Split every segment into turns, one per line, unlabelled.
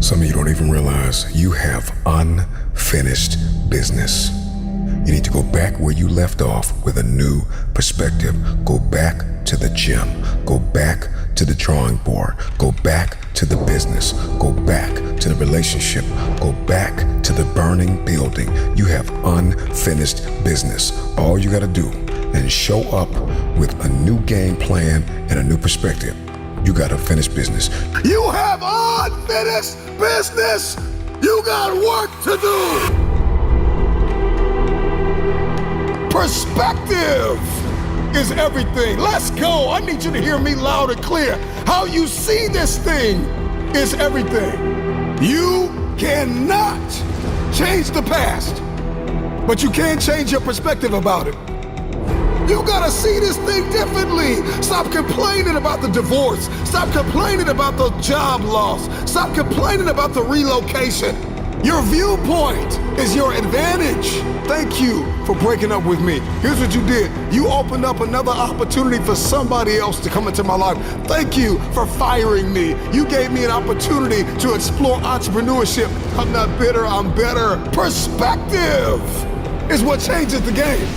Some of you don't even realize you have unfinished business. You need to go back where you left off with a new perspective. Go back to the gym. Go back to the drawing board. Go back to the business. Go back to the relationship. Go back to the burning building. You have unfinished business. All you got to do is show up with a new game plan and a new perspective. You got unfinished business.
You have unfinished business. You got work to do. Perspective is everything. Let's go. I need you to hear me loud and clear. How you see this thing is everything. You cannot change the past, but you can change your perspective about it. You gotta see this thing differently. Stop complaining about the divorce. Stop complaining about the job loss. Stop complaining about the relocation. Your viewpoint is your advantage. Thank you for breaking up with me. Here's what you did. You opened up another opportunity for somebody else to come into my life. Thank you for firing me. You gave me an opportunity to explore entrepreneurship. I'm not bitter, I'm better. Perspective is what changes the game.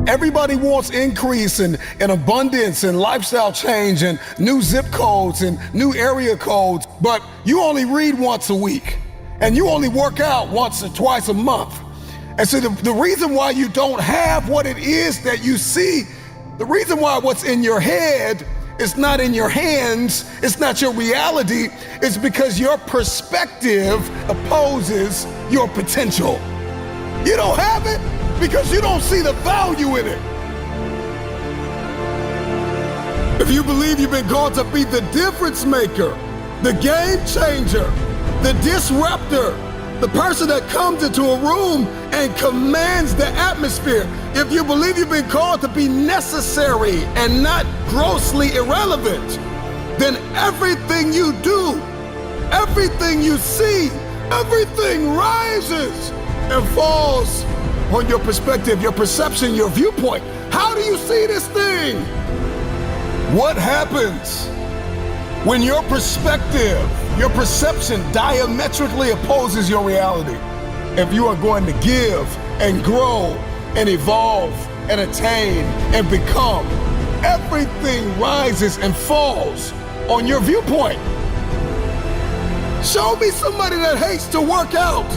Everybody wants increase and abundance and lifestyle change and new zip codes and new area codes, but you only read once a week and you only work out once or twice a month. And so the reason why you don't have what it is that you see, the reason why what's in your head is not in your hands, it's not your reality, is because your perspective opposes your potential. You don't have it because you don't see the value in it. If you believe you've been called to be the difference maker, the game changer, the disruptor, the person that comes into a room and commands the atmosphere, if you believe you've been called to be necessary and not grossly irrelevant, then everything you do, everything you see, everything rises and falls on your perspective, your perception, your viewpoint. How do you see this thing? What happens when your perspective, your perception diametrically opposes your reality? If you are going to give and grow and evolve and attain and become, everything rises and falls on your viewpoint. Show me somebody that hates to work out,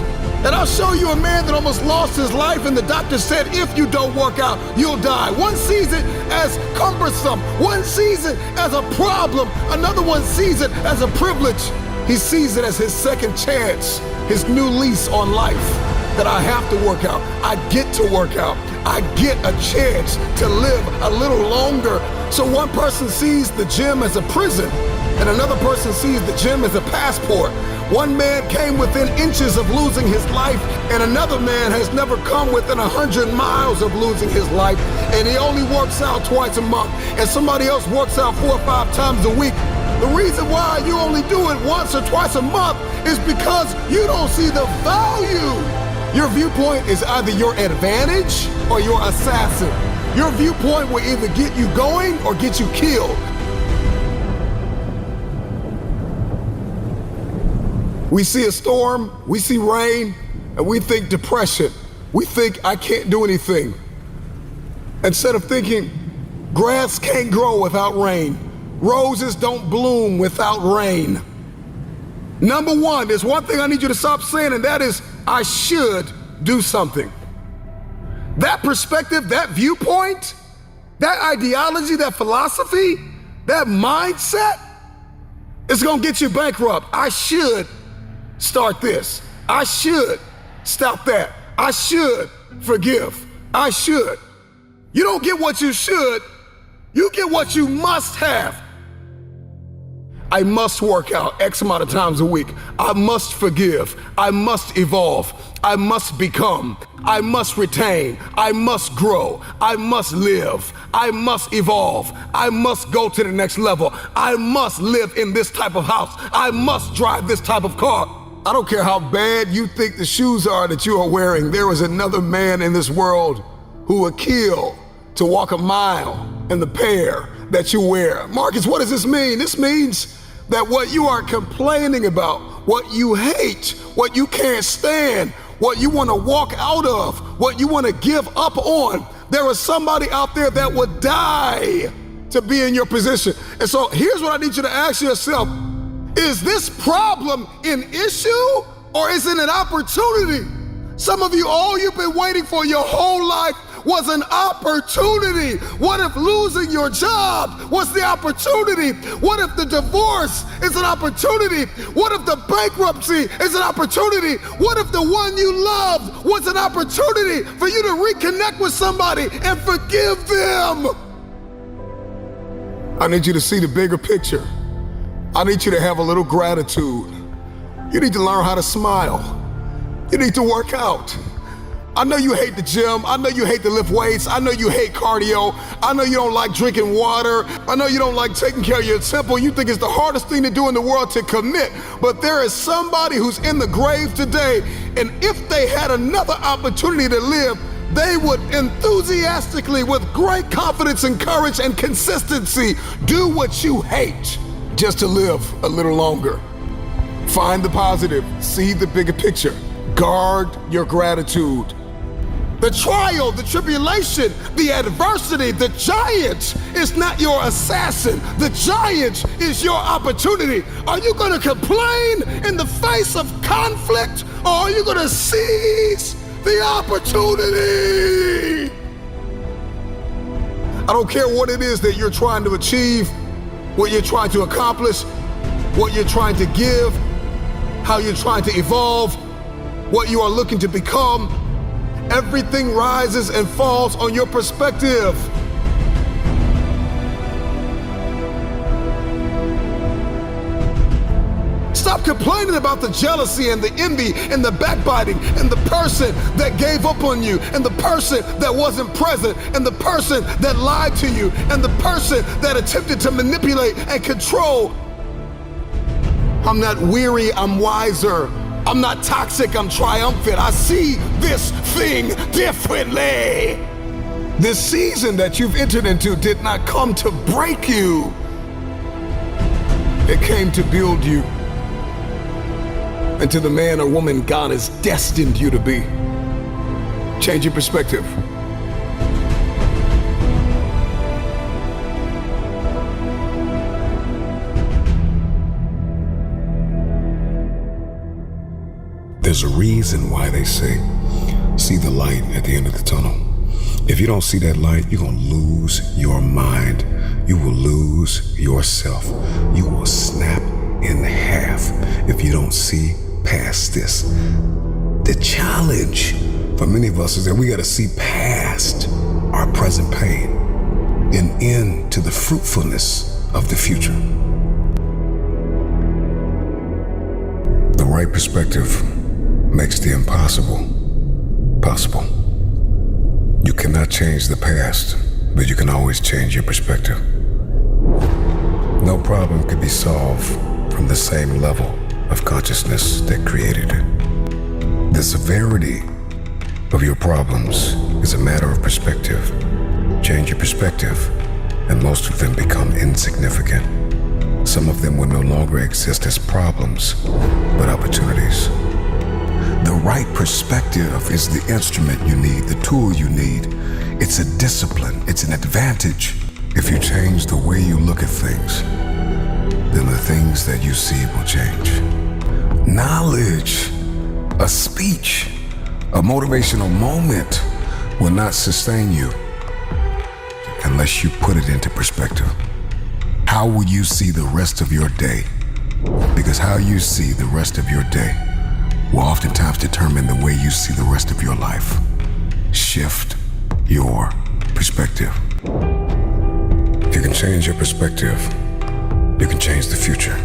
and I'll show you a man that almost lost his life and the doctor said, if you don't work out, you'll die. One sees it as cumbersome. One sees it as a problem. Another one sees it as a privilege. He sees it as his second chance, his new lease on life, that I have to work out. I get to work out. I get a chance to live a little longer. So one person sees the gym as a prison, and another person sees the gym as a passport. One man came within inches of losing his life, and another man has never come within 100 miles of losing his life, and he only works out twice a month, and somebody else works out 4 or 5 times a week. The reason why you only do it once or twice a month is because you don't see the value. Your viewpoint is either your advantage or your assassin. Your viewpoint will either get you going or get you killed. We see a storm, we see rain, and we think depression. We think I can't do anything. Instead of thinking grass can't grow without rain, roses don't bloom without rain. Number one, there's one thing I need you to stop saying, and that is, I should do something. That perspective, that viewpoint, that ideology, that philosophy, that mindset is gonna get you bankrupt. I should start this. I should stop that. I should forgive. I should. You don't get what you should, you get what you must have. I must work out X amount of times a week. I must forgive. I must evolve. I must become. I must retain. I must grow. I must live. I must evolve. I must go to the next level. I must live in this type of house. I must drive this type of car. I don't care how bad you think the shoes are that you are wearing. There is another man in this world who would kill to walk a mile and the pair that you wear. Marcus, what does this mean? This means that what you are complaining about, what you hate, what you can't stand, what you want to walk out of, what you want to give up on, there is somebody out there that would die to be in your position. And so here's what I need you to ask yourself. Is this problem an issue or is it an opportunity? Some of you, all you've been waiting for your whole life was an opportunity. What if losing your job was the opportunity? What if the divorce is an opportunity? What if the bankruptcy is an opportunity? What if the one you loved was an opportunity for you to reconnect with somebody and forgive them? I need you to see the bigger picture. I need you to have a little gratitude. You need to learn how to smile. You need to work out. I know you hate the gym. I know you hate to lift weights. I know you hate cardio. I know you don't like drinking water. I know you don't like taking care of your temple. You think it's the hardest thing to do in the world to commit. But there is somebody who's in the grave today, and if they had another opportunity to live, they would enthusiastically, with great confidence and courage and consistency, do what you hate just to live a little longer. Find the positive. See the bigger picture. Guard your gratitude. The trial, the tribulation, the adversity, the giant is not your assassin. The giant is your opportunity. Are you going to complain in the face of conflict, or are you going to seize the opportunity? I don't care what it is that you're trying to achieve, what you're trying to accomplish, what you're trying to give, how you're trying to evolve, what you are looking to become. Everything rises and falls on your perspective. Stop complaining about the jealousy and the envy and the backbiting and the person that gave up on you and the person that wasn't present and the person that lied to you and the person that attempted to manipulate and control. I'm not weary, I'm wiser. I'm not toxic, I'm triumphant. I see this thing differently. This season that you've entered into did not come to break you. It came to build you into the man or woman God has destined you to be. Change your perspective.
There's a reason why they say, see the light at the end of the tunnel. If you don't see that light, you're going to lose your mind. You will lose yourself. You will snap in half if you don't see past this. The challenge for many of us is that we got to see past our present pain and into the fruitfulness of the future. The right perspective makes the impossible possible. You cannot change the past, but you can always change your perspective. No problem can be solved from the same level of consciousness that created it. The severity of your problems is a matter of perspective. Change your perspective, and most of them become insignificant. Some of them will no longer exist as problems, but opportunities. The right perspective is the instrument you need, the tool you need. It's a discipline, it's an advantage. If you change the way you look at things, then the things that you see will change. Knowledge, a speech, a motivational moment will not sustain you unless you put it into perspective. How will you see the rest of your day? Because how you see the rest of your day will oftentimes determine the way you see the rest of your life. Shift your perspective. If you can change your perspective, you can change the future.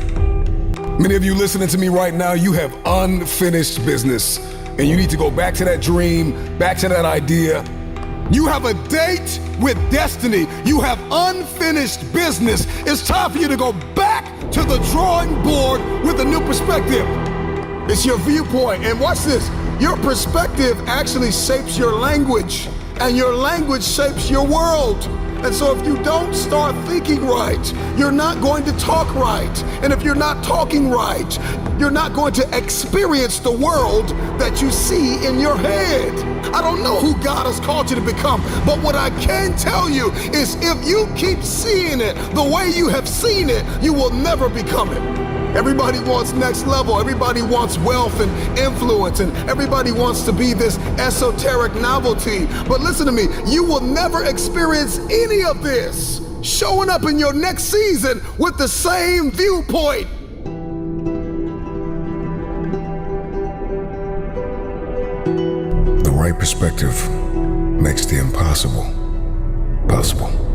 Many of you listening to me right now, you have unfinished business, and you need to go back to that dream, back to that idea. You have a date with destiny. You have unfinished business. It's time for you to go back to the drawing board with a new perspective. It's your viewpoint. And watch this. Your perspective actually shapes your language, and your language shapes your world. And so if you don't start thinking right, you're not going to talk right. And if you're not talking right, you're not going to experience the world that you see in your head. I don't know who God has called you to become, but what I can tell you is if you keep seeing it the way you have seen it, you will never become it. Everybody wants next level. Everybody wants wealth and influence, and everybody wants to be this esoteric novelty. But listen to me, you will never experience any of this showing up in your next season with the same viewpoint.
The right perspective makes the impossible possible.